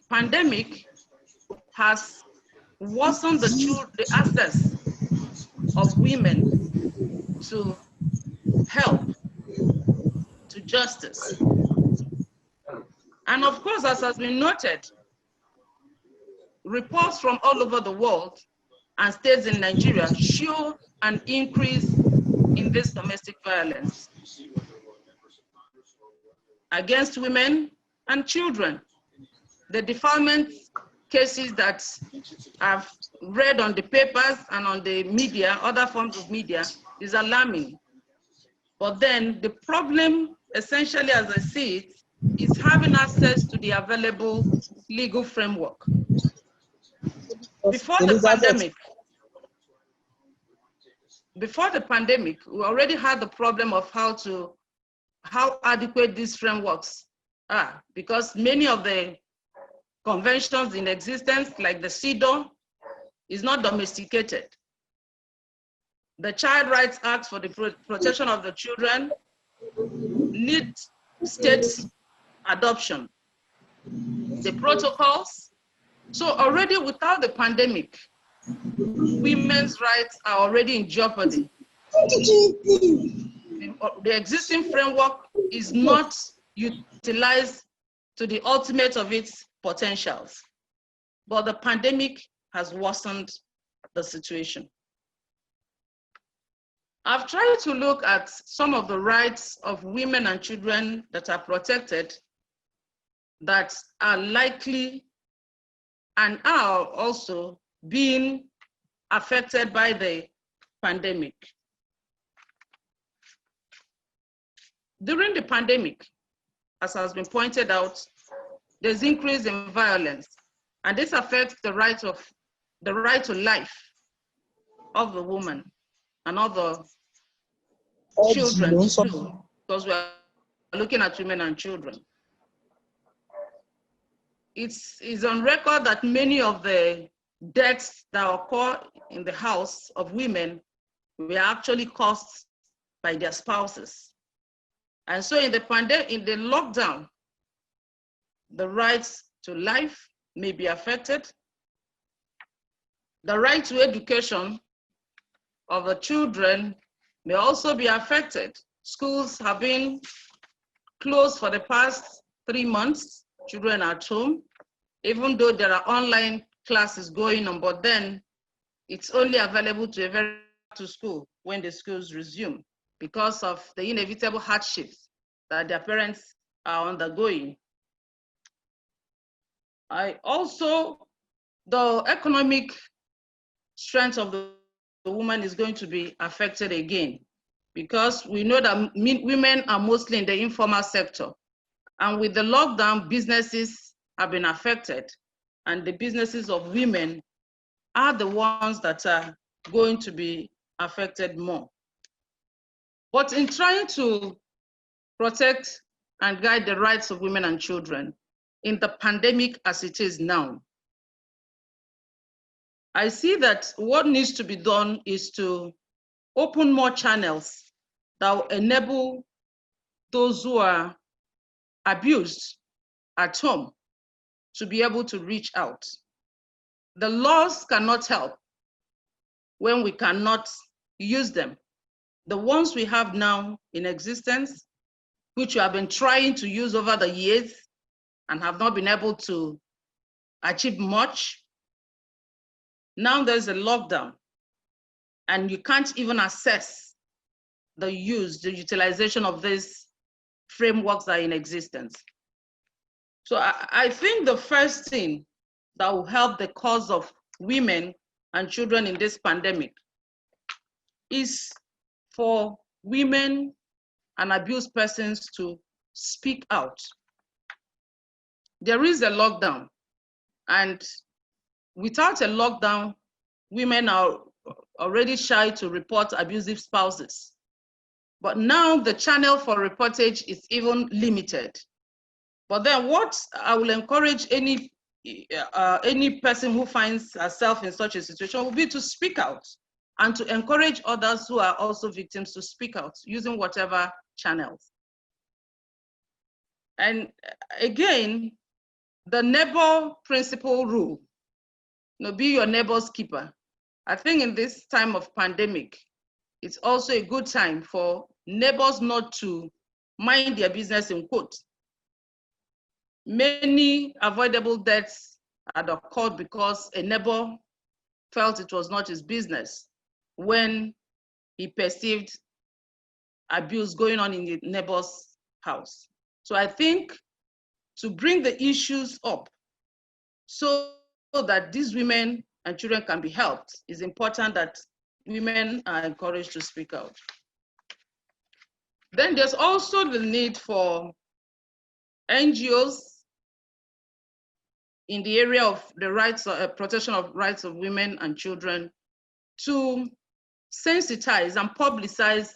pandemic has worsened the access of women to help, to justice. And of course, as has been noted, reports from all over the world and states in Nigeria show an increase in this domestic violence against women and children. The defilement cases that I've read on the papers and on the media, other forms of media, is alarming. But then the problem, essentially as I see it, is having access to the available legal framework. Before the pandemic, we already had the problem of how adequate these frameworks are, because many of the conventions in existence, like the Fida, is not domesticated. The Child Rights Act for the protection of the children needs state adoption. The protocols. So already without the pandemic, women's rights are already in jeopardy. The existing framework is not utilized to the ultimate of its potentials, but the pandemic has worsened the situation. I've tried to look at some of the rights of women and children that are protected, that are likely and are also being affected by the pandemic. During the pandemic, as has been pointed out, there's increase in violence, and this affects the right to life of the woman and other children too, because we are looking at women and children. It's on record that many of the deaths that occur in the house of women were actually caused by their spouses. And so in the lockdown, the rights to life may be affected. The right to education of the children may also be affected. Schools have been closed for the past 3 months. Children are at home, even though there are online classes going on, but then it's only available to school when the schools resume because of the inevitable hardships that their parents are undergoing. The economic strength of the woman is going to be affected again, because we know that women are mostly in the informal sector. And with the lockdown, businesses have been affected, and the businesses of women are the ones that are going to be affected more. But in trying to protect and guide the rights of women and children in the pandemic as it is now, I see that what needs to be done is to open more channels that will enable those who are abused at home to be able to reach out. The laws cannot help when we cannot use them. The ones we have now in existence, which we have been trying to use over the years and have not been able to achieve much. Now there's a lockdown, and you can't even assess the utilization of these frameworks that are in existence. So I think the first thing that will help the cause of women and children in this pandemic is for women and abused persons to speak out. There is a lockdown, and without a lockdown, women are already shy to report abusive spouses. But now the channel for reportage is even limited. But then what I will encourage any person who finds herself in such a situation will be to speak out, and to encourage others who are also victims to speak out using whatever channels. And again, the neighbor principle rule, be your neighbor's keeper. I think in this time of pandemic, it's also a good time for neighbors not to mind their business, in quotes. Many avoidable deaths had occurred because a neighbor felt it was not his business when he perceived abuse going on in the neighbor's house. So I think to bring the issues up so that these women and children can be helped, it's important that women are encouraged to speak out. Then there's also the need for NGOs in the area of the rights, protection of rights of women and children to sensitize and publicize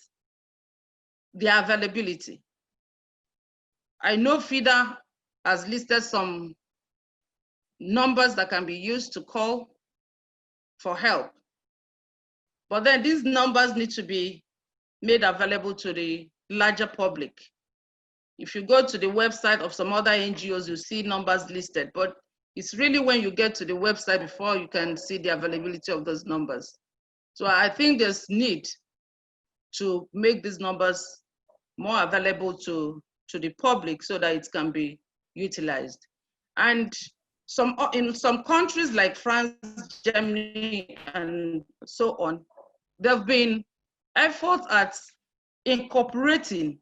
their availability. I know Fida has listed some numbers that can be used to call for help. But then these numbers need to be made available to the larger public. If you go to the website of some other NGOs, you see numbers listed, but it's really when you get to the website before you can see the availability of those numbers. So I think there's need to make these numbers more available to the public so that it can be utilized. And in some countries like France, Germany, and so on, there have been efforts at incorporating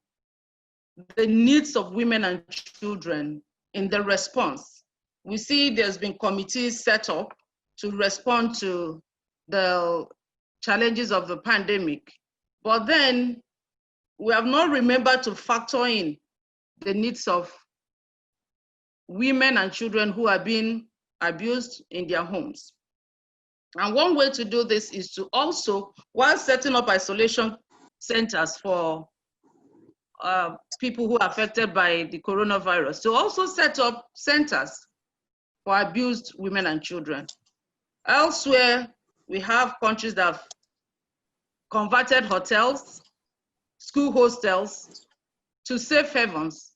the needs of women and children in the response. We see there's been committees set up to respond to the challenges of the pandemic, but then we have not remembered to factor in the needs of women and children who are being abused in their homes. And one way to do this is to also, while setting up isolation centers for people who are affected by the coronavirus, to also set up centers for abused women and children. Elsewhere, we have countries that have converted hotels, school hostels to safe havens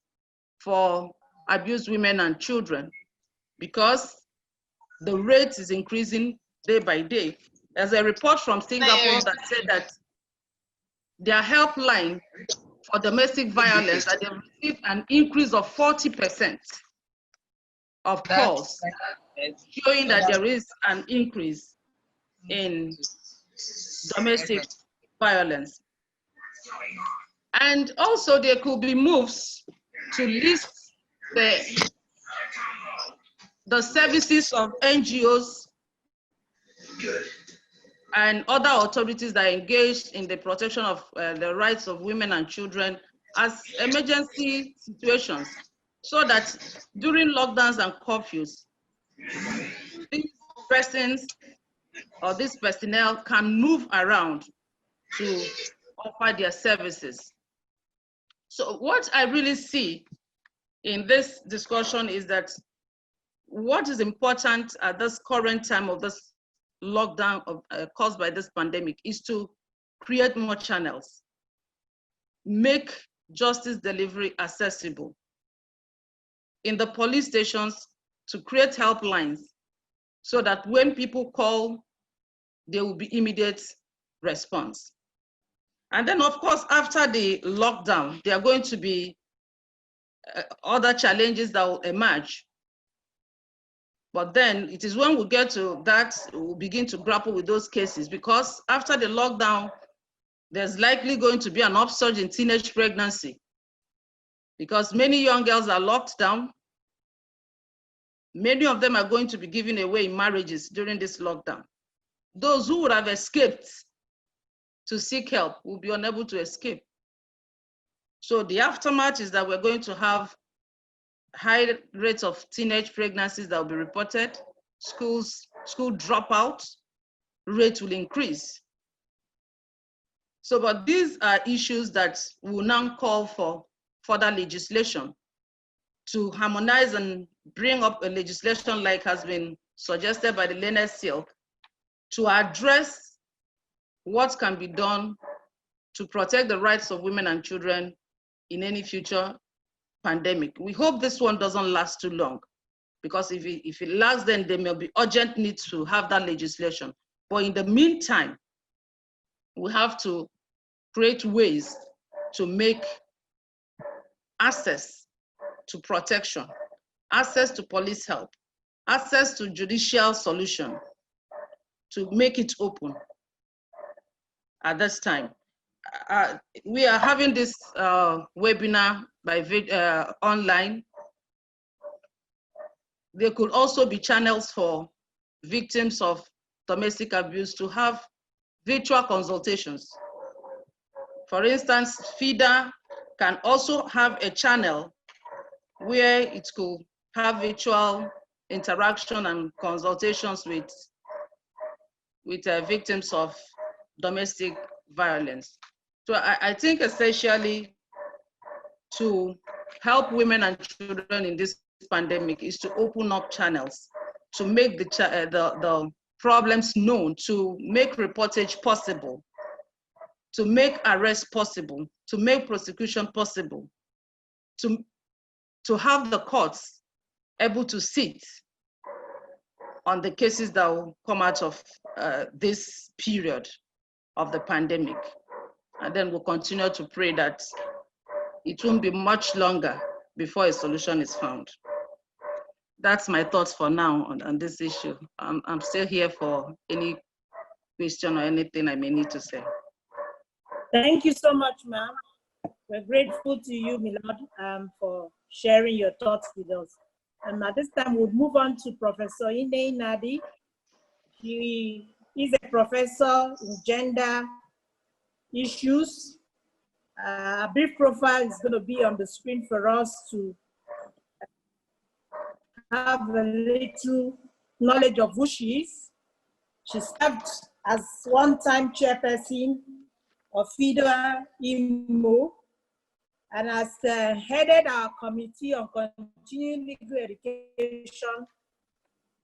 for abused women and children because the rate is increasing day by day. There's a report from Singapore that said that their helpline for domestic violence, that they've received an increase of 40% of calls, showing that there is an increase in domestic violence. And also there could be moves to list the services of NGOs and other authorities that are engaged in the protection of the rights of women and children as emergency situations, so that during lockdowns and curfews, these persons or this personnel can move around to offer their services. So what I really see in this discussion is that what is important at this current time of this lockdown caused by this pandemic is to create more channels, make justice delivery accessible in the police stations, to create helplines so that when people call, there will be immediate response. And then of course, after the lockdown, there are going to be other challenges that will emerge. But then it is when we get to that, we'll begin to grapple with those cases, because after the lockdown, there's likely going to be an upsurge in teenage pregnancy because many young girls are locked down. Many of them are going to be given away in marriages during this lockdown. Those who would have escaped to seek help will be unable to escape. So the aftermath is that we're going to have high rates of teenage pregnancies that will be reported. School dropout rate will increase. So, but these are issues that will now call for further legislation to harmonize and bring up a legislation like has been suggested by the Learned Silk to address what can be done to protect the rights of women and children in any future pandemic. We hope this one doesn't last too long. because if it lasts, then there may be urgent need to have that legislation. But in the meantime, we have to create ways to make access to protection, access to police help, access to judicial solution, to make it open at this time. We are having this webinar by online. There could also be channels for victims of domestic abuse to have virtual consultations. For instance, Fida can also have a channel where it could have virtual interaction and consultations with victims of domestic violence. So I think essentially to help women and children in this pandemic is to open up channels, to make the problems known, to make reportage possible, to make arrest possible, to make prosecution possible, to have the courts able to sit on the cases that will come out of this period of the pandemic. And then we'll continue to pray that it won't be much longer before a solution is found. That's my thoughts for now on this issue. I'm still here for any question or anything I may need to say. Thank you so much, ma'am. We're grateful to you, Milad, for sharing your thoughts with us. At this time, we'll move on to Professor Ine Nadi. She is a professor in gender issues. A brief profile is going to be on the screen for us to have a little knowledge of who she is. She served as one-time chairperson of Fida IMO and has headed our committee on continuing legal education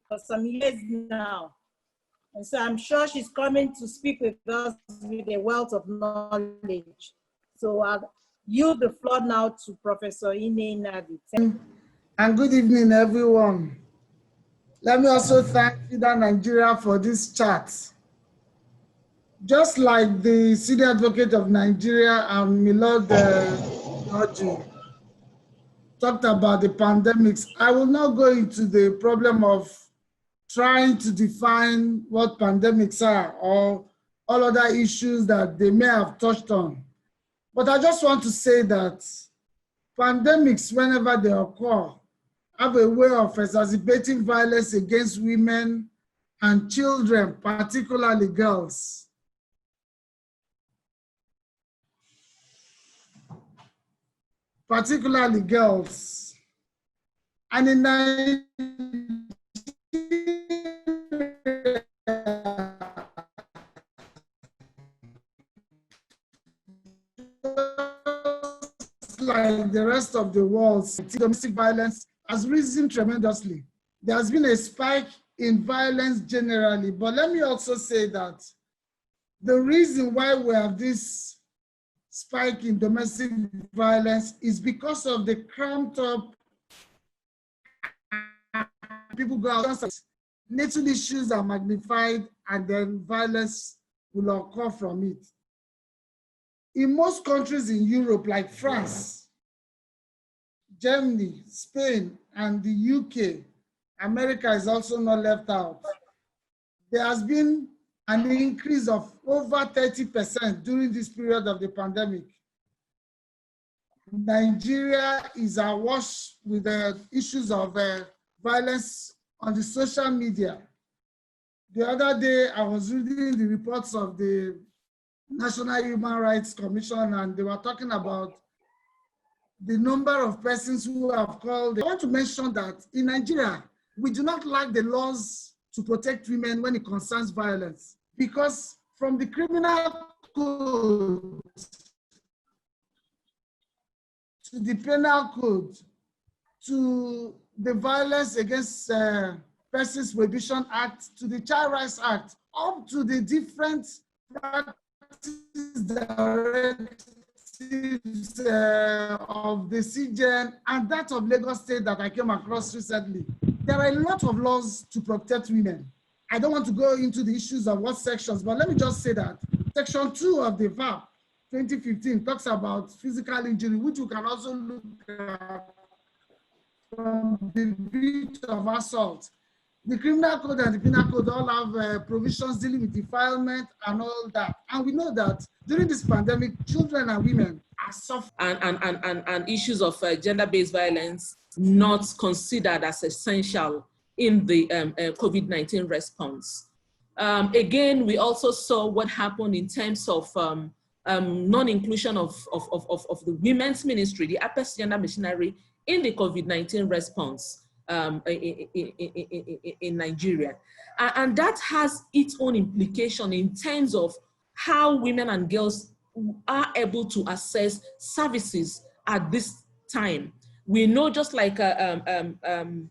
for some years now. And so I'm sure she's coming to speak with us with a wealth of knowledge. So I'll yield the floor now to Professor Ine Nadi. And good evening, everyone. Let me also thank Fida Nigeria for this chat. Just like the Senior Advocate of Nigeria and Milord Georgie talked about the pandemics, I will not go into the problem of trying to define what pandemics are or all other issues that they may have touched on. But I just want to say that pandemics, whenever they occur, have a way of exacerbating violence against women and children, particularly girls. Particularly girls. And in Nigeria, like the rest of the world, domestic violence has risen tremendously. There has been a spike in violence generally, but let me also say that the reason why we have this spike in domestic violence is because of the cramped up, people go out, little issues are magnified and then violence will occur from it. In most countries in Europe, like France, Germany, Spain, and the UK, America is also not left out. There has been an increase of over 30% during this period of the pandemic. Nigeria is awash with the issues of violence on the social media. The other day, I was reading the reports of the National Human Rights Commission, and they were talking about the number of persons who have called. I want to mention that in Nigeria, we do not lack the laws to protect women when it concerns violence, because from the criminal code to the penal code to the Violence Against Persons Prohibition Act to the Child Rights Act, up to the different practices that are of the CGN and that of Lagos State that I came across recently, there are a lot of laws to protect women. I don't want to go into the issues of what sections, but let me just say that Section 2 of the VAP 2015 talks about physical injury, which you can also look at from the breach of assault. The criminal code and the penal code all have provisions dealing with defilement and all that. And we know that during this pandemic, children and women are suffering. And issues of gender-based violence not considered as essential in the COVID-19 response. Again, we also saw what happened in terms of non-inclusion of the women's ministry, the Apex Gender Machinery, in the COVID-19 response in Nigeria. And that has its own implication in terms of how women and girls are able to access services at this time. We know, just like the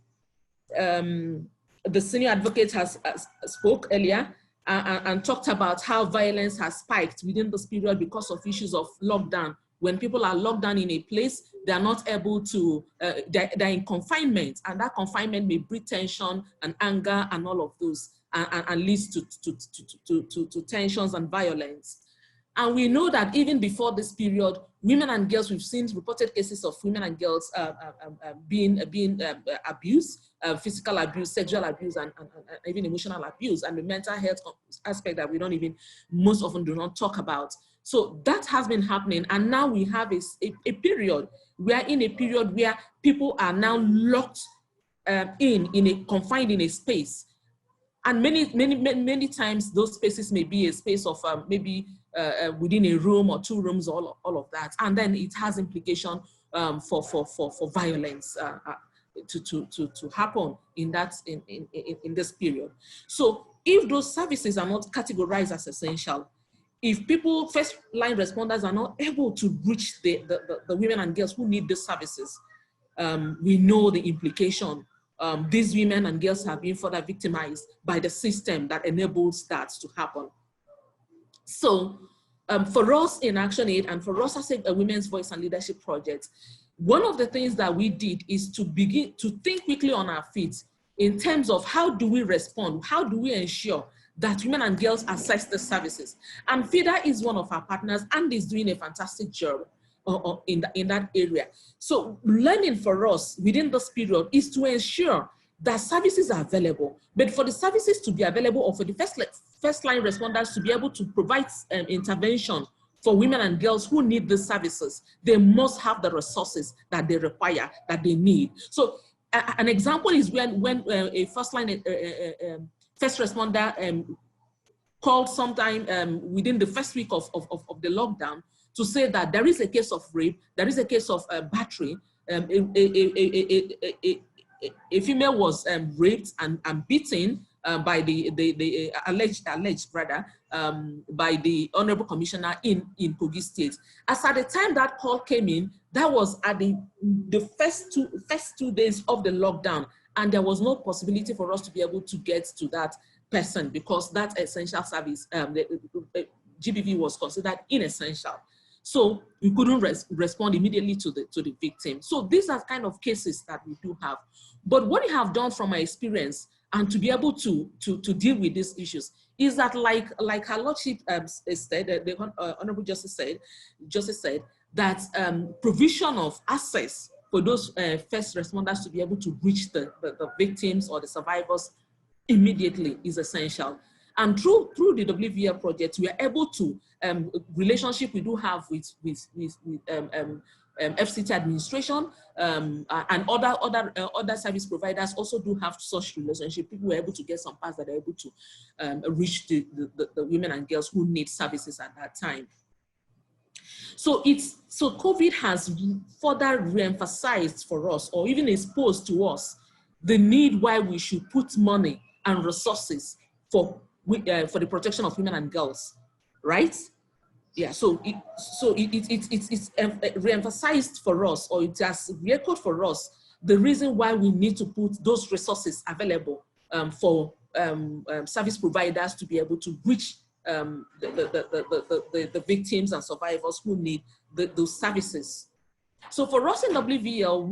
senior advocate has spoke earlier and talked about how violence has spiked within this period because of issues of lockdown. When people are locked down in a place, they are not able to, they're in confinement, and that confinement may breed tension and anger and all of those, and leads to tensions and violence. And we know that even before this period, women and girls, we've seen reported cases of women and girls being abused, physical abuse, sexual abuse, and even emotional abuse, and the mental health aspect that we don't even, most often do not talk about. So that has been happening. And now we have a period, we are in a period where people are now locked confined in a space. And many times those spaces may be a space of maybe within a room or two rooms, all of that. And then it has implication for violence to happen in this period. So if those services are not categorized as essential, if people, first line responders, are not able to reach the women and girls who need these services, we know the implication. These women and girls have been further victimized by the system that enables that to happen. So for us in ActionAid, and for us as a Women's Voice and Leadership Project, one of the things that we did is to begin to think quickly on our feet in terms of how do we respond, how do we ensure that women and girls access the services. And Fida is one of our partners and is doing a fantastic job in that area. So learning for us within this period is to ensure that services are available. But for the services to be available, or for the first line responders to be able to provide intervention for women and girls who need these services, they must have the resources that they require, that they need. So an example is when a first responder called sometime within the first week of the lockdown to say that there is a case of rape, there is a case of battery, a female was raped and beaten by the alleged brother by the Honorable Commissioner in Kogi State. As at the time that call came in, that was at the first two days of the lockdown, and there was no possibility for us to be able to get to that person because that essential service, the GBV was considered inessential. So we couldn't respond immediately to the victim. So these are kind of cases that we do have. But what we have done from my experience and to be able to deal with these issues is that, like her lordship said, the Honorable Justice said that provision of access for those first responders to be able to reach the victims or the survivors immediately is essential. And through the WVL project, we are able to, relationship we do have with FCT administration and other service providers also do have such relationship. People were able to get some parts that are able to reach the women and girls who need services at that time. So COVID has further re-emphasized for us, or even exposed to us, the need why we should put money and resources for the protection of women and girls, right? Yeah, so it's re-emphasized for us, or it has re-echoed for us the reason why we need to put those resources available for service providers to be able to reach the victims and survivors who need those services. So for us in WVL,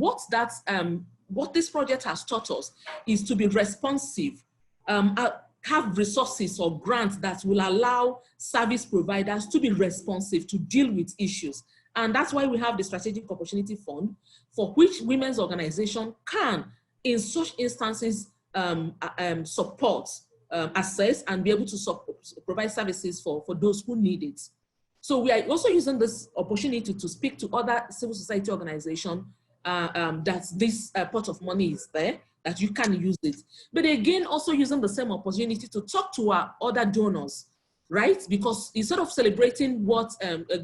what this project has taught us is to be responsive, have resources or grants that will allow service providers to be responsive to deal with issues. And that's why we have the Strategic Opportunity Fund, for which women's organization can, in such instances, support, assess, and be able to provide services for those who need it. So we are also using this opportunity to speak to other civil society organizations that this pot of money is there, that you can use it. But again, also using the same opportunity to talk to our other donors, right? Because instead of celebrating what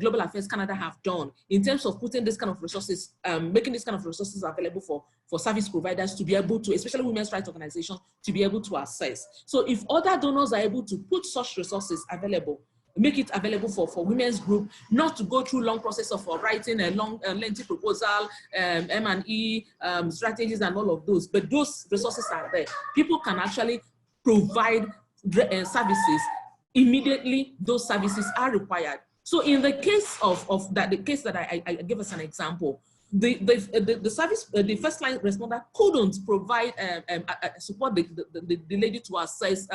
Global Affairs Canada have done in terms of putting this kind of resources, making this kind of resources available for service providers to be able to, especially women's rights organizations, to be able to access. So if other donors are able to put such resources available, make it available for women's group, not to go through long process of writing a long, lengthy proposal, M&E, strategies and all of those, but those resources are there. People can actually provide services immediately. Those services are required. So in the case of that, the case that I give us an example, the service, the first line responder couldn't provide support the lady to access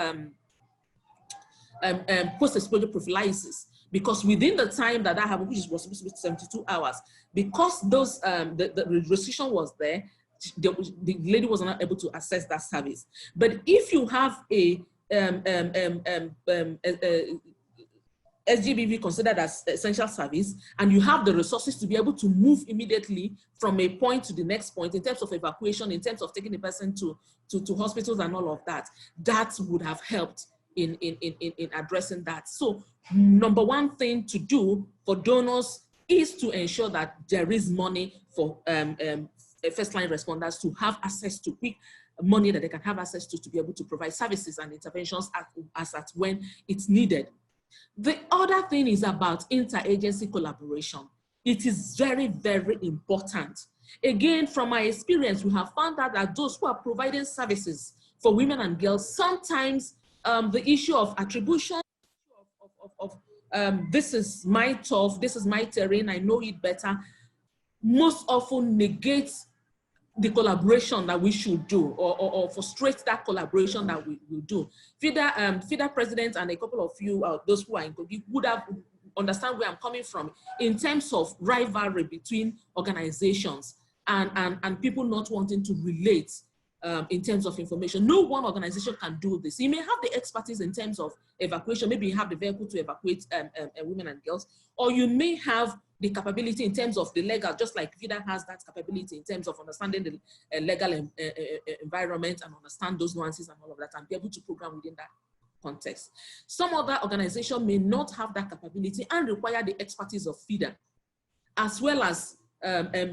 post-exposure prophylaxis, because within the time that happened, which was supposed to be 72 hours, because those the restriction was there, the lady was not able to access that service. But if you have a SGBV considered as essential service, and you have the resources to be able to move immediately from a point to the next point in terms of evacuation, in terms of taking the person to hospitals and all of that, that would have helped in addressing that. So number one thing to do for donors is to ensure that there is money for first line responders to have access to quick money that they can have access to be able to provide services and interventions as at when it's needed. The other thing is about interagency collaboration. It is very, very important. Again, from my experience, we have found out that those who are providing services for women and girls, sometimes the issue of attribution, this is my turf, this is my terrain, I know it better, most often negates the collaboration that we should do, or frustrate that collaboration that we will do. Fida president and a couple of you, those who are in Kogi, would have understand where I'm coming from in terms of rivalry between organizations and people not wanting to relate in terms of information. No one organization can do this. You may have the expertise in terms of evacuation, maybe you have the vehicle to evacuate women and girls, or you may have the capability in terms of the legal, just like Fida has that capability in terms of understanding the legal environment and understand those nuances and all of that, and be able to program within that context. Some other organization may not have that capability and require the expertise of Fida, as well as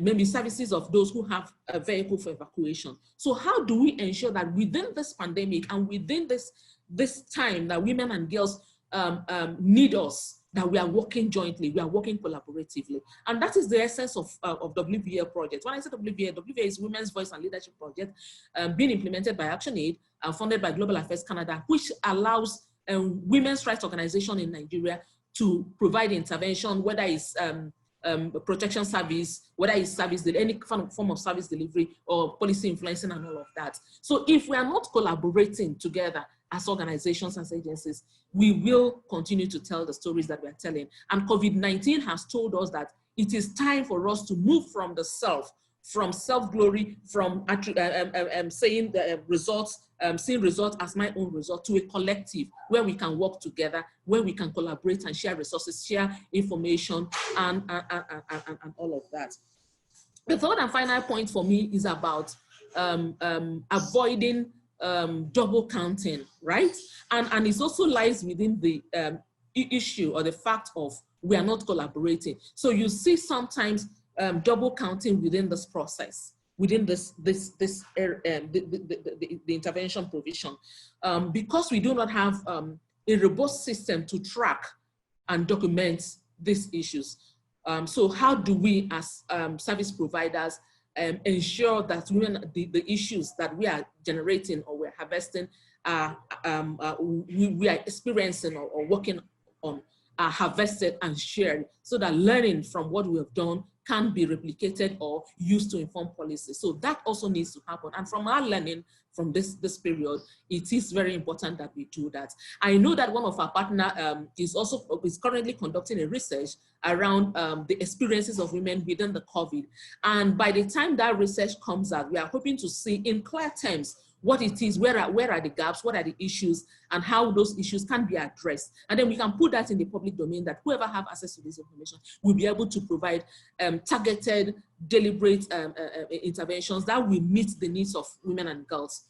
maybe services of those who have a vehicle for evacuation. So how do we ensure that within this pandemic and within this time that women and girls need us, that we are working jointly, we are working collaboratively? And that is the essence of WVL project. When I say WVL is Women's Voice and Leadership Project, being implemented by ActionAid and funded by Global Affairs Canada, which allows women's rights organization in Nigeria to provide intervention, whether it's protection service, whether it's service, any form of service delivery or policy influencing and all of that. So if we are not collaborating together as organizations, as agencies, we will continue to tell the stories that we are telling. And COVID-19 has told us that it is time for us to move from the self, from self-glory, from saying the results, seeing results as my own result, to a collective where we can work together, where we can collaborate and share resources, share information, and all of that. The third and final point for me is about avoiding double counting, right? And it also lies within the issue or the fact of we are not collaborating. So you see sometimes double counting within this process, within the intervention provision, because we do not have a robust system to track and document these issues. So how do we as service providers ensure that the issues that we are generating or we're harvesting we are experiencing or working on are harvested and shared so that learning from what we have done can be replicated or used to inform policy. So that also needs to happen. And from our learning from this period, it is very important that we do that. I know that one of our partners is currently conducting a research around the experiences of women within the COVID. And by the time that research comes out, we are hoping to see in clear terms what it is, where are the gaps, what are the issues, and how those issues can be addressed. And then we can put that in the public domain that whoever have access to this information will be able to provide targeted, deliberate interventions that will meet the needs of women and girls.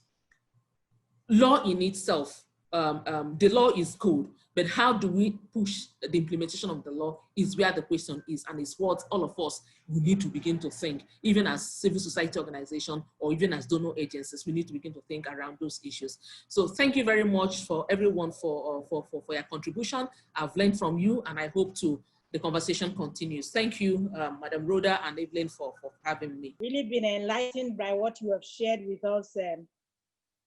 Law in itself, the law is code, but how do we push the implementation of the law is where the question is, and it's what all of us we need to begin to think, even as civil society organization or even as donor agencies, we need to begin to think around those issues. So thank you very much for everyone for your contribution. I've learned from you, and I hope the conversation continues. Thank you, Madam Rhoda and Evelyn for having me. Really been enlightened by what you have shared with us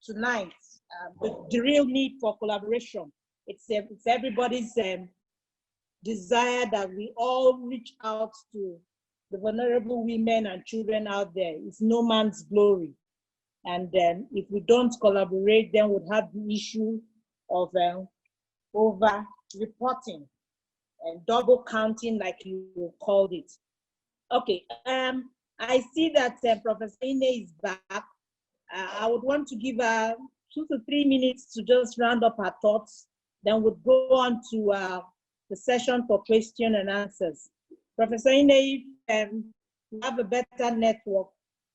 tonight. The real need for collaboration. It's everybody's desire that we all reach out to the vulnerable women and children out there. It's no man's glory. And if we don't collaborate, then we'll have the issue of over-reporting and double counting, like you called it. Okay, I see that Professor Ine is back. I would want to give her 2 to 3 minutes to just round up her thoughts. Then we'll go on to the session for question and answers. Professor Ine, if you have a better network,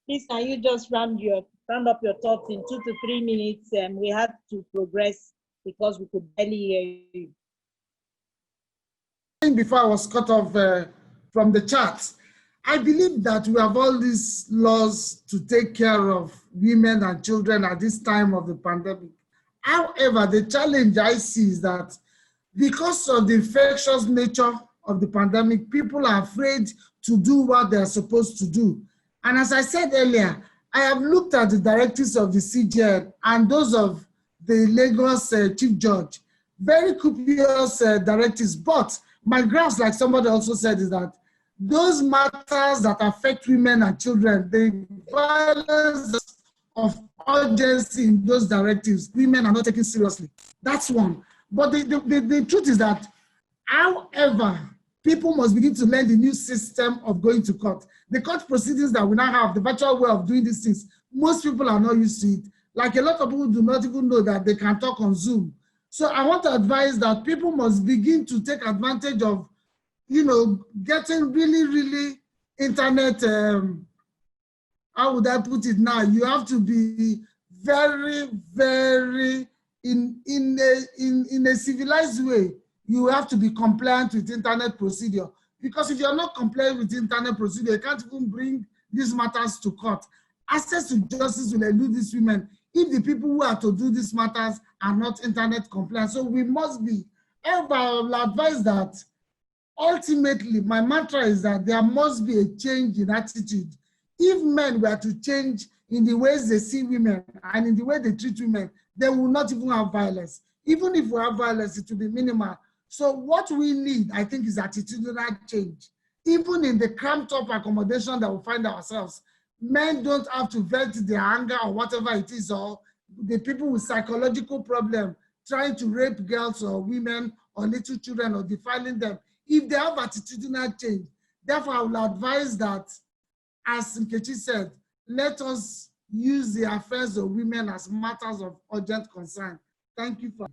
please can you just round up your thoughts in 2 to 3 minutes? We had to progress because we could barely hear you. Before I was cut off from the chat, I believe that we have all these laws to take care of women and children at this time of the pandemic. However, the challenge I see is that because of the infectious nature of the pandemic, people are afraid to do what they're supposed to do. And as I said earlier, I have looked at the directives of the CJN and those of the Lagos Chief Judge, very copious directives, but my grounds, like somebody also said, is that those matters that affect women and children, the violence of urgency in those directives, women are not taken seriously. That's one. But the truth is that, however, people must begin to learn the new system of going to court. The court proceedings that we now have, the virtual way of doing these things, most people are not used to it. Like a lot of people do not even know that they can talk on Zoom. So I want to advise that people must begin to take advantage of, getting really internet, how would I put it now? You have to be very in a civilized way. You have to be compliant with internet procedure, because if you're not compliant with internet procedure, you can't even bring these matters to court. Access to justice will elude these women if the people who are to do these matters are not internet compliant. So we must be. However, I will advise that ultimately, my mantra is that there must be a change in attitude. If men were to change in the ways they see women and in the way they treat women, they will not even have violence. Even if we have violence, it will be minimal. So what we need, I think, is attitudinal change. Even in the cramped up accommodation that we find ourselves, men don't have to vent their anger or whatever it is, or the people with psychological problem trying to rape girls or women or little children or defiling them. If they have attitudinal change, therefore I will advise that, as Nkechi said, let us use the affairs of women as matters of urgent concern. Thank you for.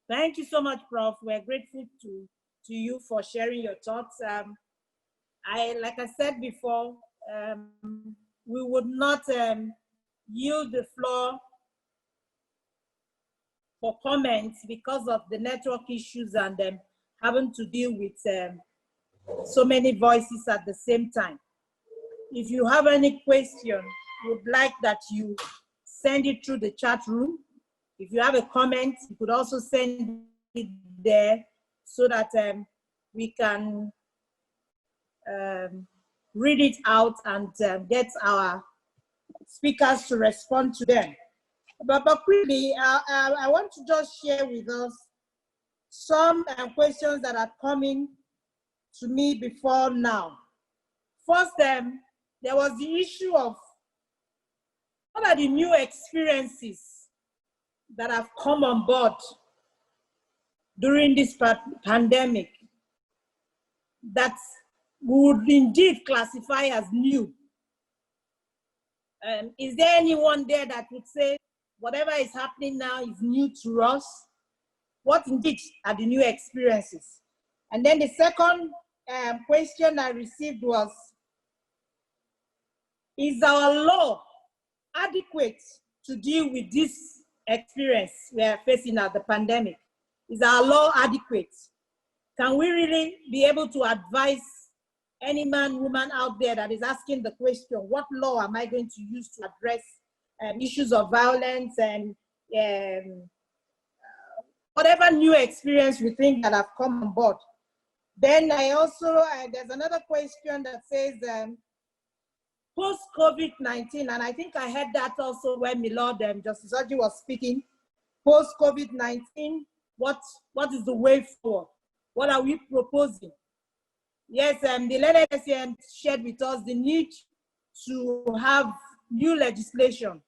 Thank you so much, Prof. We're grateful to you for sharing your thoughts. Like I said before, we would not yield the floor for comments because of the network issues and having to deal with so many voices at the same time. If you have any question, would like that you send it through the chat room. If you have a comment, you could also send it there so that we can read it out and get our speakers to respond to them. But quickly, I want to just share with us some questions that are coming to me before now. First, there was the issue of what are the new experiences that have come on board during this pandemic that would indeed classify as new. Is there anyone there that would say whatever is happening now is new to us? What indeed are the new experiences? And then the second question I received was, is our law adequate to deal with this experience we are facing at the pandemic? Is our law adequate? Can we really be able to advise any man, woman out there that is asking the question, what law am I going to use to address issues of violence and whatever new experience we think that have come on board? Then I also, there's another question that says, post-COVID-19, and I think I heard that also when Milord Justice Oji was speaking, post-COVID-19, what is the way forward? What are we proposing? Yes, the LNSM shared with us the need to have new legislation.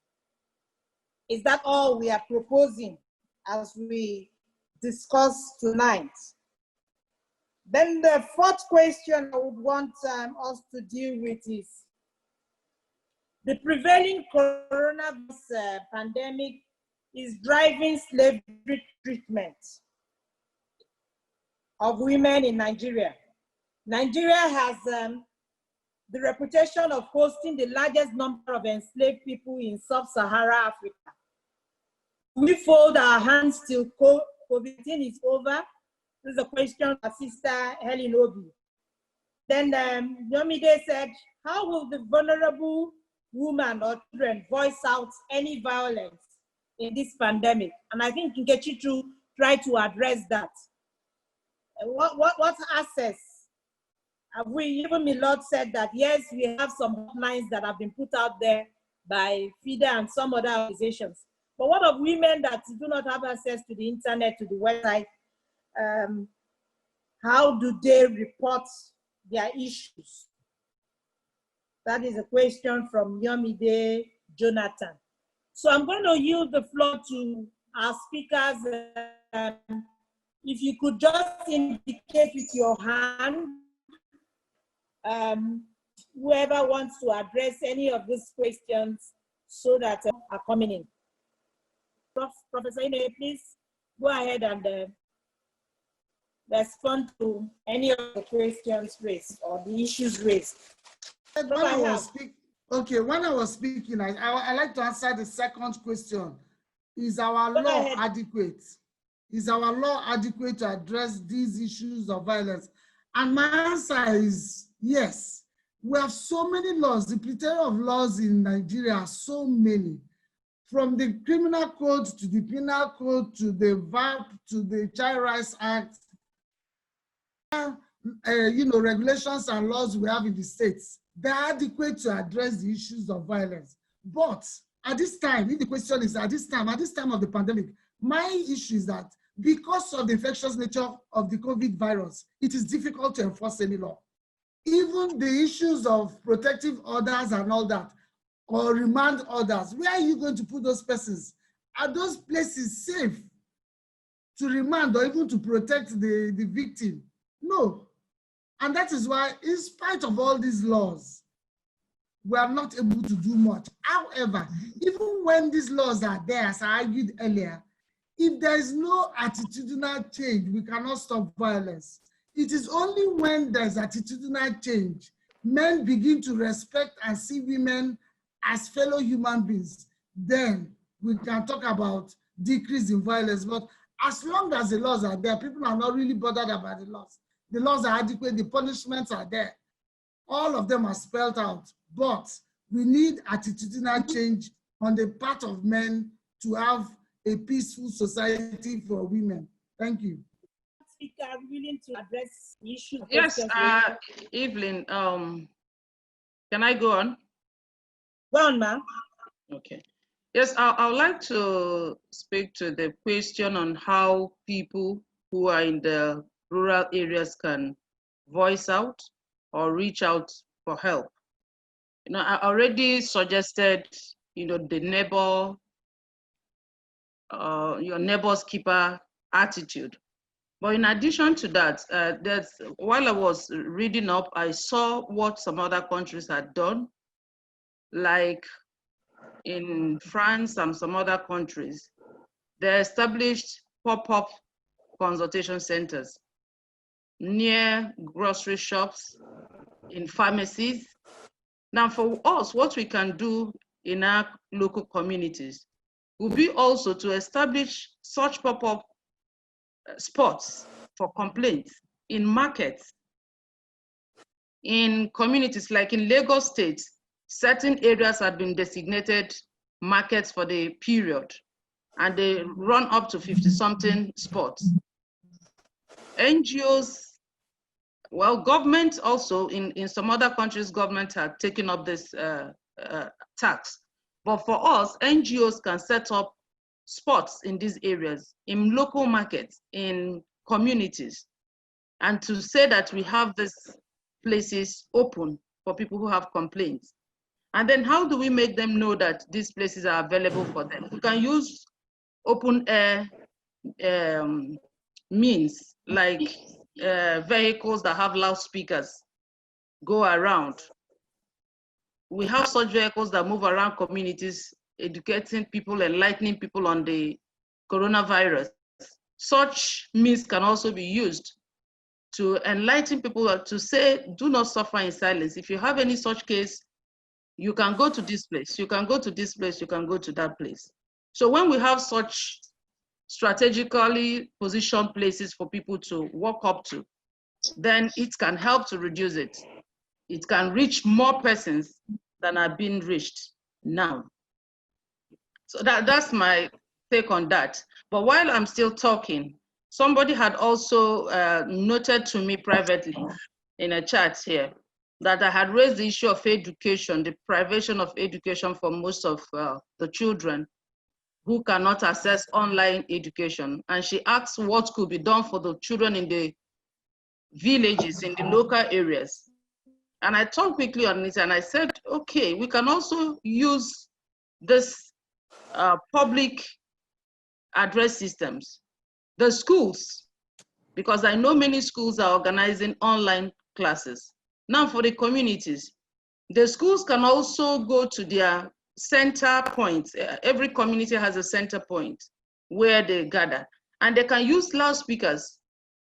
Is that all we are proposing as we discuss tonight? Then the fourth question I would want us to deal with is the prevailing coronavirus pandemic is driving slavery treatment of women in Nigeria. Nigeria has the reputation of hosting the largest number of enslaved people in sub-Saharan Africa. We fold our hands till COVID-19 is over. This is a question for Sister Helen Obi. Then Yomide said, how will the vulnerable woman or children voice out any violence in this pandemic? And I think Nkechitu tried to address that. What access have we, even Milord said that, yes, we have some hotlines that have been put out there by Fida and some other organizations. But what of women that do not have access to the internet, to the website? How do they report their issues? That is a question from Yomide Jonathan. So I'm going to yield the floor to our speakers. If you could just indicate with your hand, whoever wants to address any of these questions so that are coming in. Professor Ine, please go ahead and respond to any of the questions raised or the issues raised. When I was speaking, I like to answer the second question. Is our law adequate? Is our law adequate to address these issues of violence? And my answer is yes. We have so many laws. The plethora of laws in Nigeria are so many. From the Criminal Code to the Penal Code to the VAP to the Child Rights Act, regulations and laws we have in the states, they're adequate to address the issues of violence. But at this time, if the question is at this time of the pandemic, my issue is that because of the infectious nature of the COVID virus, it is difficult to enforce any law. Even the issues of protective orders and all that, or remand orders, where are you going to put those persons? Are those places safe to remand or even to protect the victim? No. And that is why, in spite of all these laws, we are not able to do much. However, even when these laws are there, as I argued earlier, if there is no attitudinal change, we cannot stop violence. It is only when there's attitudinal change, men begin to respect and see women as fellow human beings, then we can talk about decrease in violence. But as long as the laws are there, people are not really bothered about the laws. The laws are adequate, the punishments are there. All of them are spelled out, but we need attitudinal change on the part of men to have a peaceful society for women. Thank you. Speaker, willing to address the issue. Yes, Evelyn, can I go on? Go on, ma'am. Okay. Yes, I would like to speak to the question on how people who are in the rural areas can voice out or reach out for help. You know, I already suggested, you know, the neighbor, your neighbor's keeper attitude. But in addition to that, while I was reading up, I saw what some other countries had done, like in France and some other countries. They established pop-up consultation centers near grocery shops, in pharmacies. Now for us, what we can do in our local communities will be also to establish such pop-up spots for complaints in markets, in communities like in Lagos State. Certain areas have been designated markets for the period, and they run up to 50-something spots. NGOs, well, government also, in some other countries, government have taken up this tax. But for us, NGOs can set up spots in these areas, in local markets, in communities, and to say that we have these places open for people who have complaints. And then how do we make them know that these places are available for them? We can use open air means, like vehicles that have loudspeakers go around. We have such vehicles that move around communities, educating people, enlightening people on the coronavirus. Such means can also be used to enlighten people, to say, do not suffer in silence. If you have any such case, you can go to this place, you can go to this place, you can go to that place. So when we have such strategically positioned places for people to walk up to, then it can help to reduce it. It can reach more persons than are being reached now. So that's my take on that. But while I'm still talking, somebody had also noted to me privately in a chat here that I had raised the issue of education, the privation of education for most of the children who cannot access online education. And she asked what could be done for the children in the villages, in the local areas. And I talked quickly on it, and I said, okay, we can also use this public address systems, the schools, because I know many schools are organizing online classes. Now for the communities, the schools can also go to their center points. Every community has a center point where they gather, and they can use loudspeakers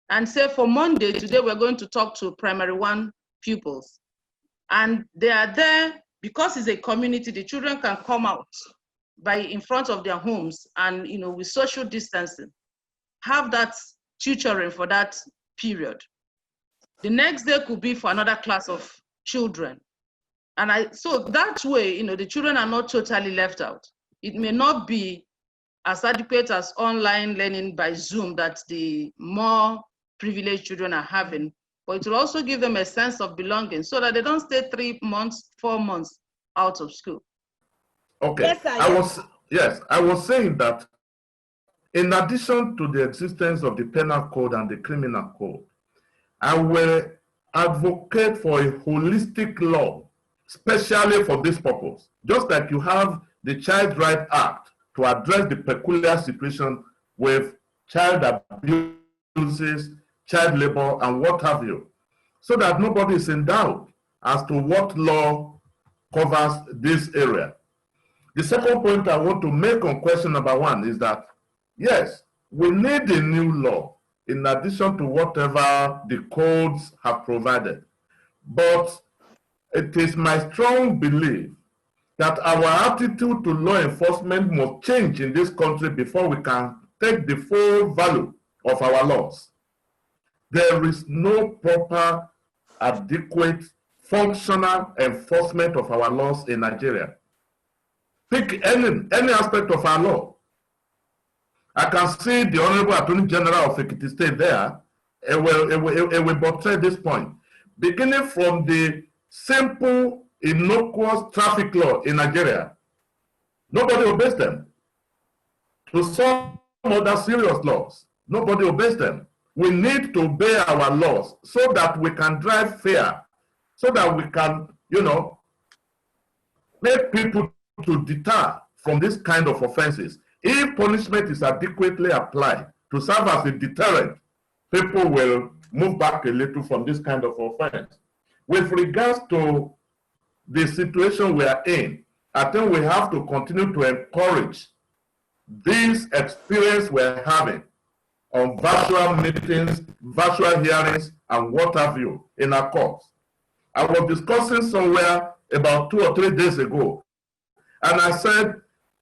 and say, for Monday, today we're going to talk to primary 1 pupils. And they are there because it's a community. The children can come out in front of their homes, and with social distancing, have that tutoring for that period. The next day could be for another class of children. And so that way, the children are not totally left out. It may not be as adequate as online learning by Zoom that the more privileged children are having, but it will also give them a sense of belonging so that they don't stay 3 months, 4 months out of school. Okay, Yes, I was saying that in addition to the existence of the penal code and the criminal code, I will advocate for a holistic law, especially for this purpose. Just like you have the Child Rights Act to address the peculiar situation with child abuses, child labor, and what have you, so that nobody is in doubt as to what law covers this area. The second point I want to make on question number 1 is that, yes, we need a new law in addition to whatever the codes have provided. But it is my strong belief that our attitude to law enforcement must change in this country before we can take the full value of our laws. There is no proper, adequate, functional enforcement of our laws in Nigeria. Pick any aspect of our law. I can see the Honorable Attorney General of Ekiti State there. It will portray this point. Beginning from the simple, innocuous traffic law in Nigeria, Nobody obeys them. To some other serious laws, nobody obeys them. We need to obey our laws so that we can drive fair, so that we can, make people to deter from this kind of offenses. If punishment is adequately applied to serve as a deterrent, people will move back a little from this kind of offense. With regards to the situation we are in, I think we have to continue to encourage this experience we're having on virtual meetings, virtual hearings, and what have you in our courts. I was discussing somewhere about 2 or 3 days ago, and I said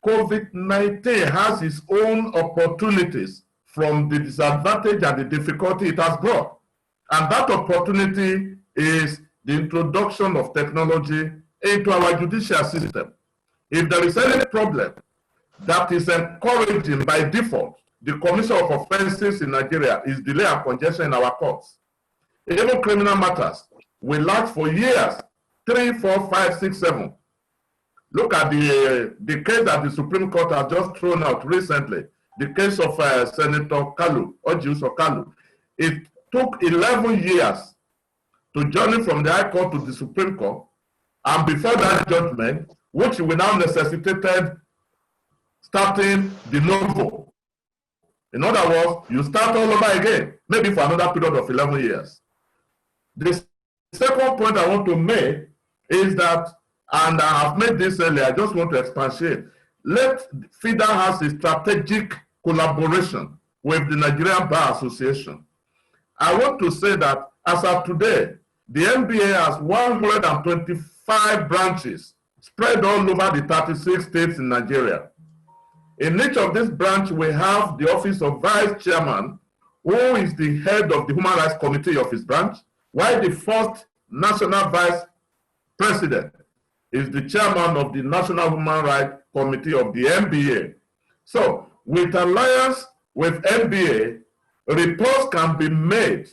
COVID-19 has its own opportunities from the disadvantage and the difficulty it has brought. And that opportunity is the introduction of technology into our judicial system. If there is any problem that is encouraging by default the commission of offenses in Nigeria is delay and congestion in our courts. Even criminal matters will last for years, 3, 4, 5, 6, 7. Look at the case that the Supreme Court has just thrown out recently, the case of Senator Kalu, Ojiuso Kalu. It took 11 years to journey from the High Court to the Supreme Court, and before that judgment, which will now necessitated starting de novo. In other words, you start all over again, maybe for another period of 11 years. The second point I want to make is that, and I have made this earlier, I just want to expatiate. Let Fida has a strategic collaboration with the Nigerian Bar Association. I want to say that as of today, the NBA has 125 branches spread all over the 36 states in Nigeria. In each of these branches, we have the office of vice chairman, who is the head of the Human Rights Committee of his branch, while the first national vice president is the chairman of the National Human Rights Committee of the NBA. So, with alliance with NBA, reports can be made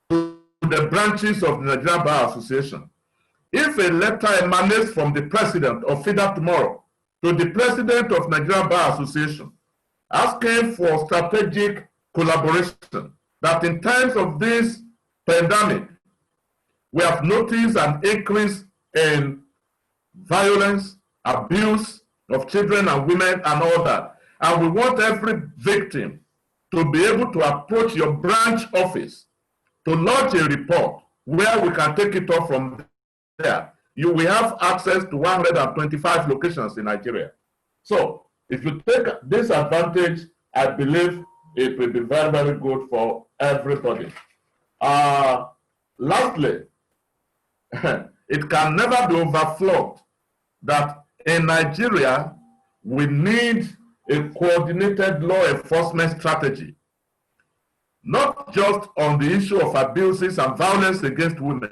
to the branches of the Nigerian Bar Association. If a letter emanates from the president of Fida tomorrow to the president of Nigerian Bar Association asking for strategic collaboration, that in times of this pandemic, we have noticed an increase in violence, abuse of children and women and all that. And we want every victim to be able to approach your branch office to lodge a report where we can take it off from there. We have access to 125 locations in Nigeria. So if you take this advantage, I believe it will be very, very good for everybody. Lastly, it can never be overflowed that in Nigeria, we need a coordinated law enforcement strategy, not just on the issue of abuses and violence against women,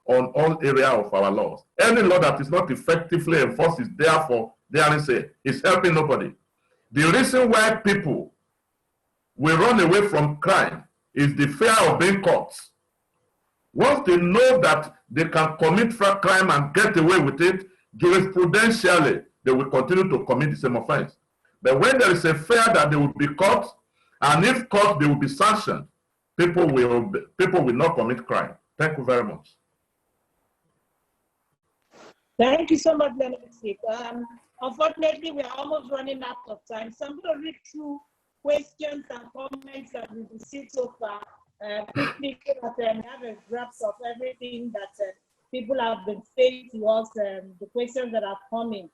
on all areas of our laws. Any law that is not effectively enforced is therefore, is helping nobody. The reason why people will run away from crime is the fear of being caught. Once they know that they can commit crime and get away with it, jurisprudentially, they will continue to commit the same offense. But when there is a fear that they will be caught, and if caught, they will be sanctioned, people will not commit crime. Thank you very much. Thank you so much, Leonard. Unfortunately, we are almost running out of time. So I'm going to read through questions and comments that we've received so far quickly, so that we have a grasp of everything that people have been saying to us, the questions that are coming.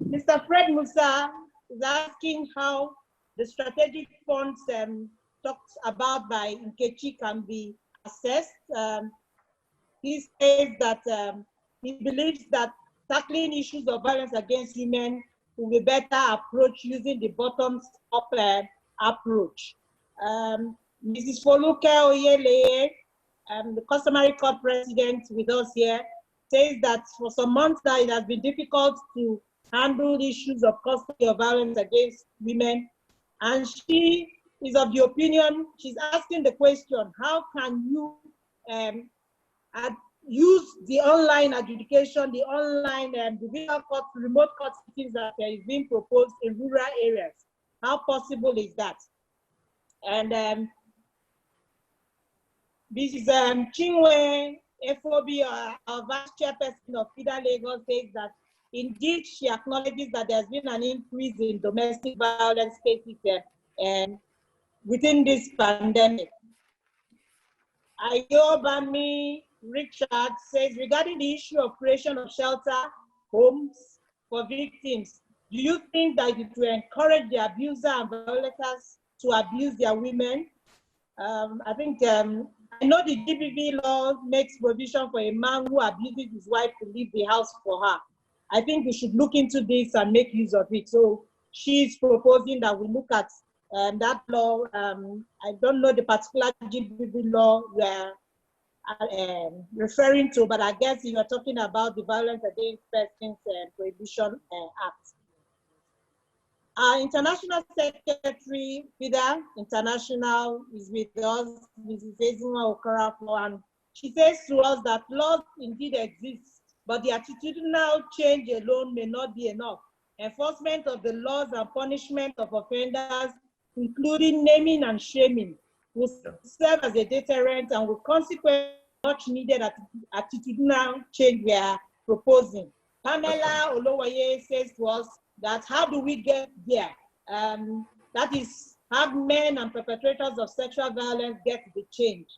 Mr. Fred Musa is asking how the strategic funds talked about by Nkechi can be assessed. He says that he believes that tackling issues of violence against women will be better approach using the bottoms-up approach. Mrs. Foluke Oyeleye, the customary court president with us here, says that for some months now it has been difficult to handle issues of custody of violence against women. And she is of the opinion, she's asking the question, how can you use the online adjudication, the online divisional court, remote court sittings that is being proposed in rural areas. How possible is that? And this is Chinwe FOB, our vice chairperson of Fida Lagos, says that indeed she acknowledges that there's been an increase in domestic violence cases within this pandemic. Ayobami Richard says, regarding the issue of creation of shelter homes for victims, do you think that it will encourage the abuser and violators to abuse their women? I think, I know the GBV law makes provision for a man who abuses his wife to leave the house for her. I think we should look into this and make use of it. So she's proposing that we look at that law. I don't know the particular GBV law we're referring to, but I guess you're talking about the Violence Against Persons Prohibition Act. Our International Secretary, Fida International, is with us, Mrs. Ezuma Okorafo, and she says to us that laws indeed exist, but the attitudinal change alone may not be enough. Enforcement of the laws and punishment of offenders, including naming and shaming, will serve as a deterrent and will consequently much needed attitudinal change we are proposing. Pamela Olowaye says to us that how do we get there? That is, have men and perpetrators of sexual violence get the change.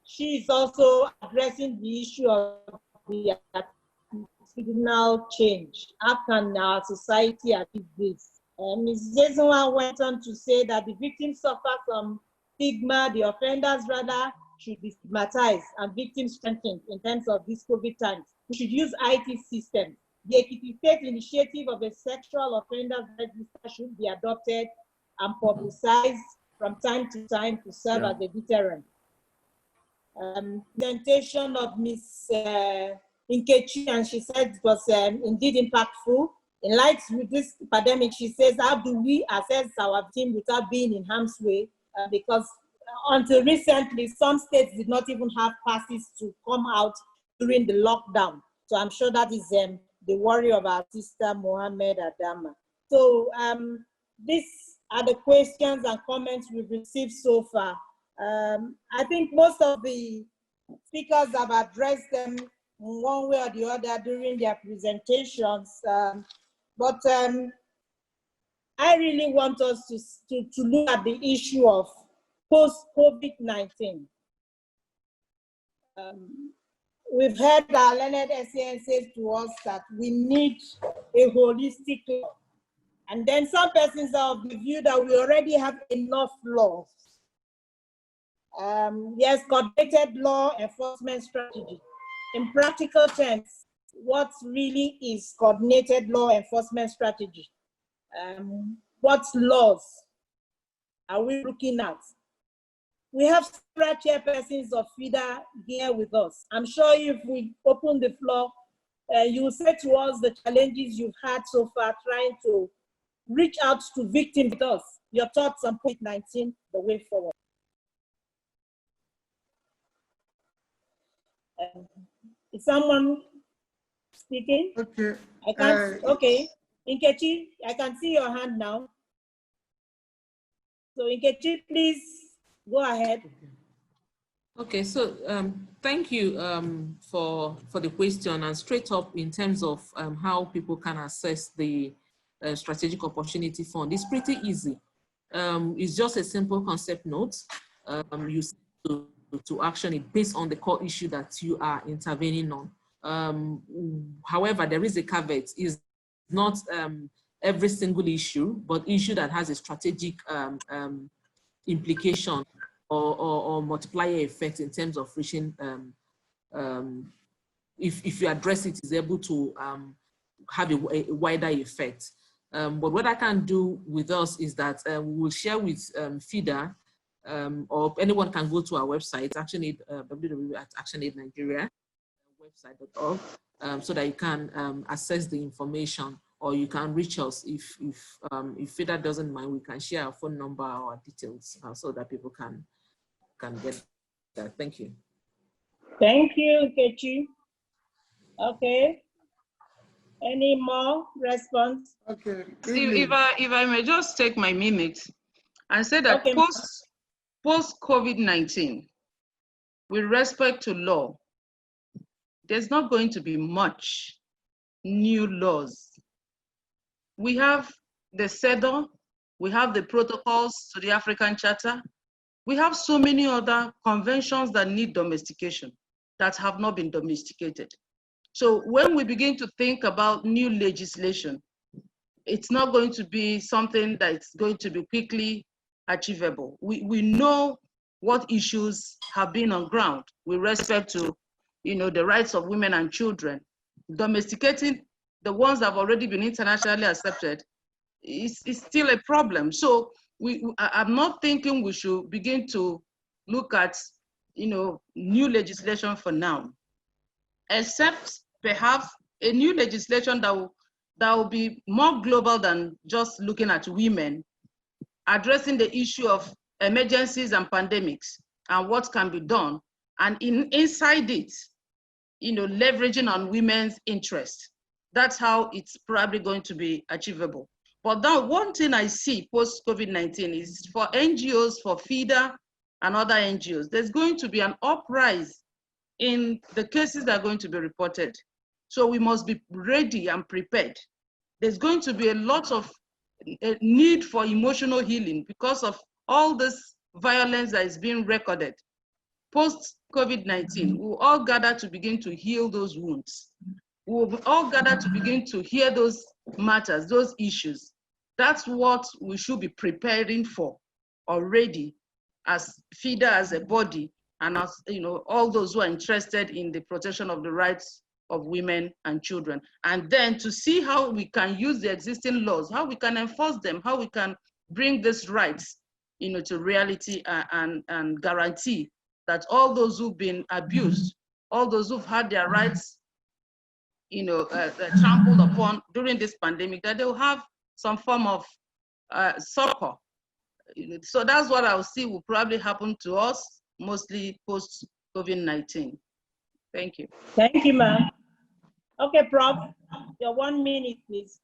She is also addressing the issue of the attitudinal change. How can our society achieve this? Ms. Jesunwa went on to say that the victims suffer from stigma, the offenders rather should be stigmatized and victims strengthened in terms of these COVID times. We should use IT systems. The Ekiti State initiative of a sexual offenders register should be adopted and publicized from time to time to serve as a deterrent. Presentation of Ms. Nkechi, and she said it was indeed impactful. In light with this pandemic, she says, how do we assess our team without being in harm's way? Because until recently, some states did not even have passes to come out during the lockdown. So I'm sure that is the worry of our sister Mohammed Adama. So these are the questions and comments we've received so far. I think most of the speakers have addressed them one way or the other during their presentations. But I really want us to look at the issue of post-COVID-19. We've heard our learned SAN say to us that we need a holistic law. And then some persons are of the view that we already have enough laws. Yes, coordinated law enforcement strategy. In practical terms, what really is coordinated law enforcement strategy? What laws are we looking at? We have several chairpersons of Fida here with us. I'm sure if we open the floor, you will say to us the challenges you've had so far trying to reach out to victims with us. Your thoughts on COVID-19, the way forward. Is someone speaking? Okay. I can't. Okay. Nkechi, I can see your hand now. So Nkechi, please go ahead. Okay, so thank you for the question, and straight up in terms of how people can access the Strategic Opportunity Fund. It's pretty easy. It's just a simple concept note. You to action it based on the core issue that you are intervening on. However, there is a caveat. Is not every single issue, but issue that has a strategic implication or multiplier effect in terms of reaching, if you address it, is able to have a wider effect. But what I can do with us is that we will share with Fida, or anyone can go to our website, www.actionaidnigeria website.org, so that you can access the information, or you can reach us if Fida doesn't mind. We can share our phone number or details so that people can get that. Thank you. Thank you, Kechi. Okay. Any more response? Okay. See, Evening. if I may just take my minutes and say that Okay. post COVID-19, with respect to law, there's not going to be much new laws. We have the CEDAW, we have the protocols to the African Charter, we have so many other conventions that need domestication that have not been domesticated. So when we begin to think about new legislation, it's not going to be something that's going to be quickly achievable. We know what issues have been on ground with respect to, the rights of women and children. Domesticating the ones that have already been internationally accepted is still a problem. So I'm not thinking we should begin to look at, new legislation for now, except perhaps a new legislation that will be more global than just looking at women, addressing the issue of emergencies and pandemics and what can be done, and inside it, leveraging on women's interests. That's how it's probably going to be achievable. But now, one thing I see post-COVID-19 is for NGOs, for Fida and other NGOs, there's going to be an uprise in the cases that are going to be reported. So we must be ready and prepared. There's going to be a lot of need for emotional healing because of all this violence that is being recorded. Post-COVID-19, we'll all gather to begin to heal those wounds. We'll all gather to begin to hear those matters, those issues. That's what we should be preparing for already as Fida, as a body, and as all those who are interested in the protection of the rights of women and children. And then to see how we can use the existing laws, how we can enforce them, how we can bring these rights to reality and guarantee that all those who've been abused, all those who've had their rights trampled upon during this pandemic, that they'll have some form of succor. So that's what I'll see will probably happen to us, mostly post-COVID-19. Thank you. Thank you, ma'am. Okay, Prof, your 1 minute, please.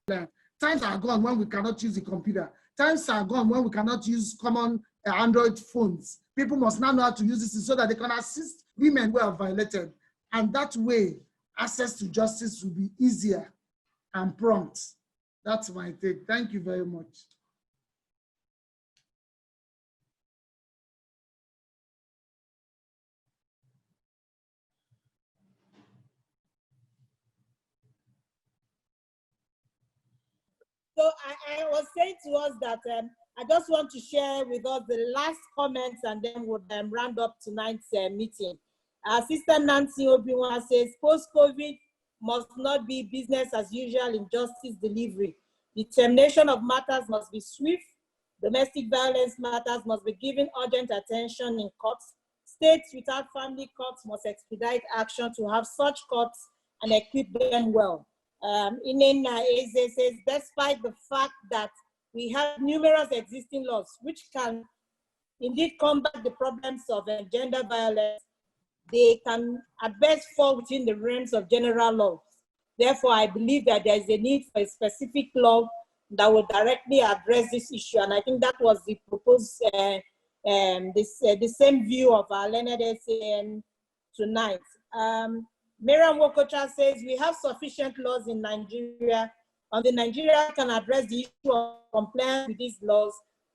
Times are gone when we cannot use the computer. Times are gone when we cannot use common Android phones. People must now know how to use this so that they can assist women who are violated. And that way, access to justice will be easier and prompt. That's my take. Thank you very much. So I was saying to us that I just want to share with us the last comments and then we'll round up tonight's meeting. Our sister Nancy Obiwa says, post-COVID must not be business as usual in justice delivery. The termination of matters must be swift. Domestic violence matters must be given urgent attention in courts. States without family courts must expedite action to have such courts and equip them well. Inena Eze says, despite the fact that we have numerous existing laws which can indeed combat the problems of gender violence, they can at best fall within the realms of general laws. Therefore, I believe that there is a need for a specific law that will directly address this issue. And I think that was the proposed, the same view of our learned SAN tonight. Miriam Wokocha says, we have sufficient laws in Nigeria, and the Nigeria can address the issue of compliance with these laws.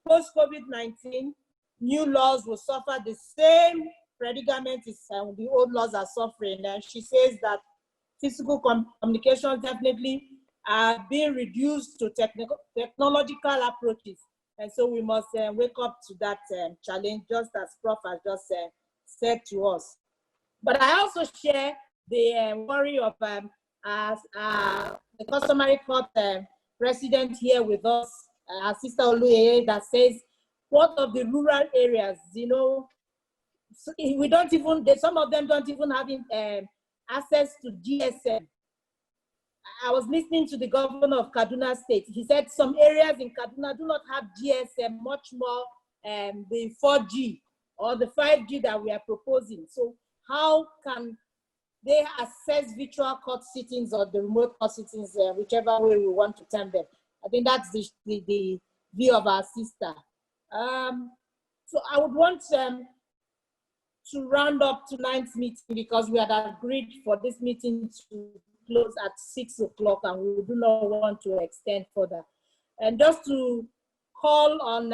Post-COVID-19, new laws will suffer the same predicament as the old laws are suffering. And she says that physical communication definitely are being reduced to technological approaches. And so we must wake up to that challenge, just as Prof has just said to us. But I also share the worry of the customary court president here with us, our sister Oluyeye, that says, what of the rural areas? We don't even, some of them don't even have access to GSM. I was listening to the governor of Kaduna State. He said some areas in Kaduna do not have GSM, much more the 4G. or the 5G that we are proposing. So how can they access virtual court sittings or the remote court sittings, whichever way we want to term them? I think that's the view of our sister. So I would want to round up tonight's meeting because we had agreed for this meeting to close at 6 o'clock and we do not want to extend further. And just to call on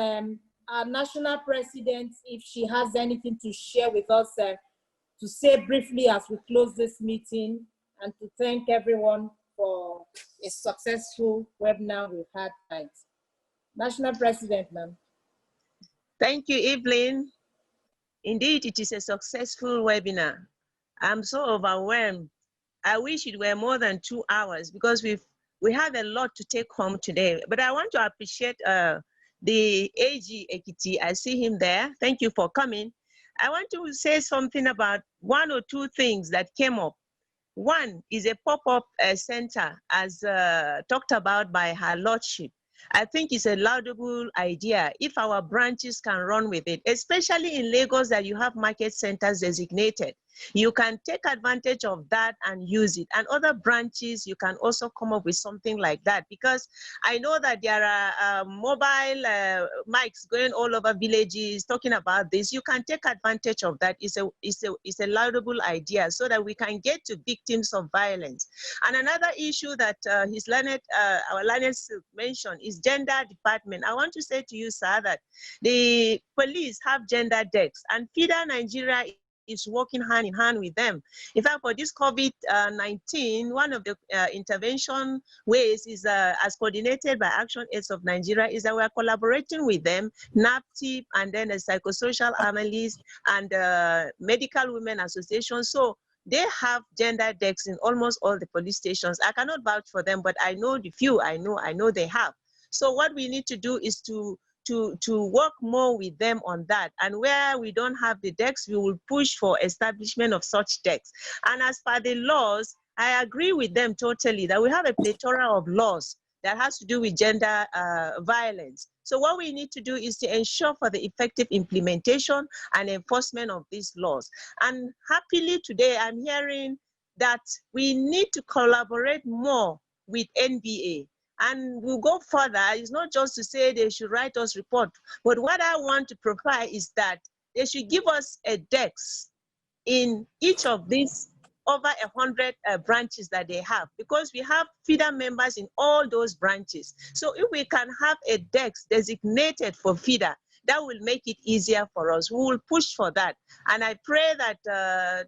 our national president, if she has anything to share with us, to say briefly as we close this meeting, and to thank everyone for a successful webinar we've had tonight. National President, ma'am. Thank you, Evelyn. Indeed, it is a successful webinar. I'm so overwhelmed. I wish it were more than 2 hours because we have a lot to take home today. But I want to appreciate the AG Ekiti. I see him there. Thank you for coming. I want to say something about 1 or 2 things that came up. One is a pop-up center, as talked about by Her Lordship. I think it's a laudable idea if our branches can run with it, especially in Lagos that you have market centers designated. You can take advantage of that and use it. And other branches, you can also come up with something like that, because I know that there are mobile mics going all over villages talking about this. You can take advantage of that. It's a laudable idea so that we can get to victims of violence. And another issue that our learned mentioned is gender department. I want to say to you, sir, that the police have gender desks, and Fida Nigeria is working hand in hand with them. In fact, for this COVID-19, one of the intervention ways is, as coordinated by Action Aids of Nigeria, is that we are collaborating with them, NAPTIP, and then a psychosocial analyst and medical women association. So they have gender desks in almost all the police stations. I cannot vouch for them, but I know the few I know they have. So what we need to do is to work more with them on that. And where we don't have the decks, we will push for establishment of such decks. And as per the laws, I agree with them totally that we have a plethora of laws that has to do with gender violence. So what we need to do is to ensure for the effective implementation and enforcement of these laws. And happily today, I'm hearing that we need to collaborate more with NBA. And we'll go further. It's not just to say they should write us report, but what I want to provide is that they should give us a desk in each of these over 100 branches that they have, because we have FIDA members in all those branches. So if we can have a desk designated for FIDA, that will make it easier for us. We will push for that. And I pray that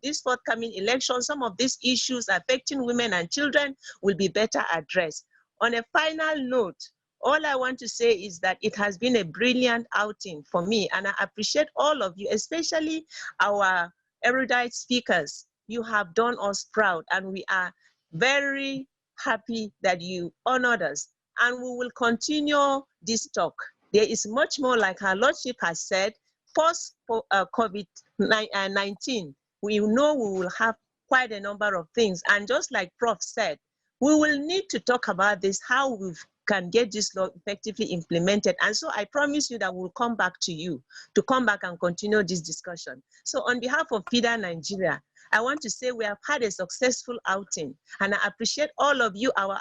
this forthcoming election, some of these issues affecting women and children will be better addressed. On a final note, all I want to say is that it has been a brilliant outing for me, and I appreciate all of you, especially our erudite speakers. You have done us proud, and we are very happy that you honored us, and we will continue this talk. There is much more, like Her Lordship has said, post COVID-19. We know we will have quite a number of things, and just like Prof said, we will need to talk about this, how we can get this law effectively implemented. And so I promise you that we'll come back to you to come back and continue this discussion. So on behalf of FIDA Nigeria, I want to say we have had a successful outing, and I appreciate all of you, our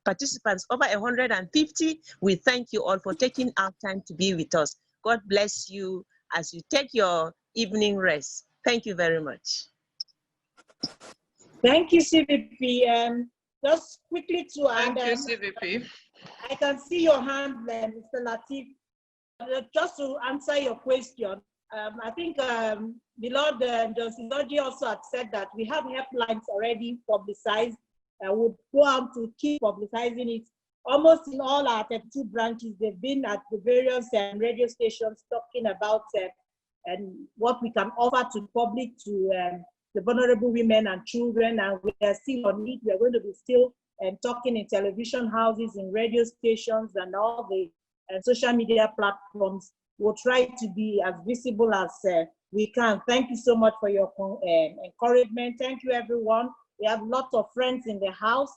participants, over 150. We thank you all for taking our time to be with us. God bless you as you take your evening rest. Thank you very much. Thank you, CVP. Just quickly to Thank add, you, CVP. I can see your hand, Mr. Latif. Just to answer your question, I think the Lord Justice Oji also had said that we have helplines already publicized. Would go out to keep publicizing it. Almost in all our 32 branches, they've been at the various radio stations talking about and what we can offer to the public, to the vulnerable women and children, and we are still on it. We are going to be still talking in television houses, in radio stations, and all the social media platforms. We'll try to be as visible as we can. Thank you so much for your encouragement. Thank you, everyone. We have lots of friends in the house.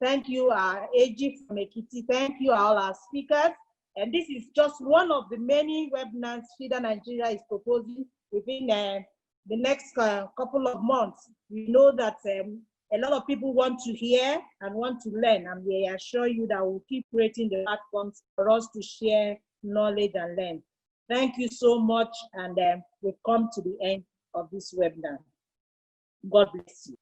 Thank you, AG from Ekiti. Thank you, all our speakers. And this is just one of the many webinars Fida Nigeria is proposing within the next couple of months. We know that a lot of people want to hear and want to learn, and we assure you that we'll keep creating the platforms for us to share knowledge and learn. Thank you so much, and we've come to the end of this webinar. God bless you.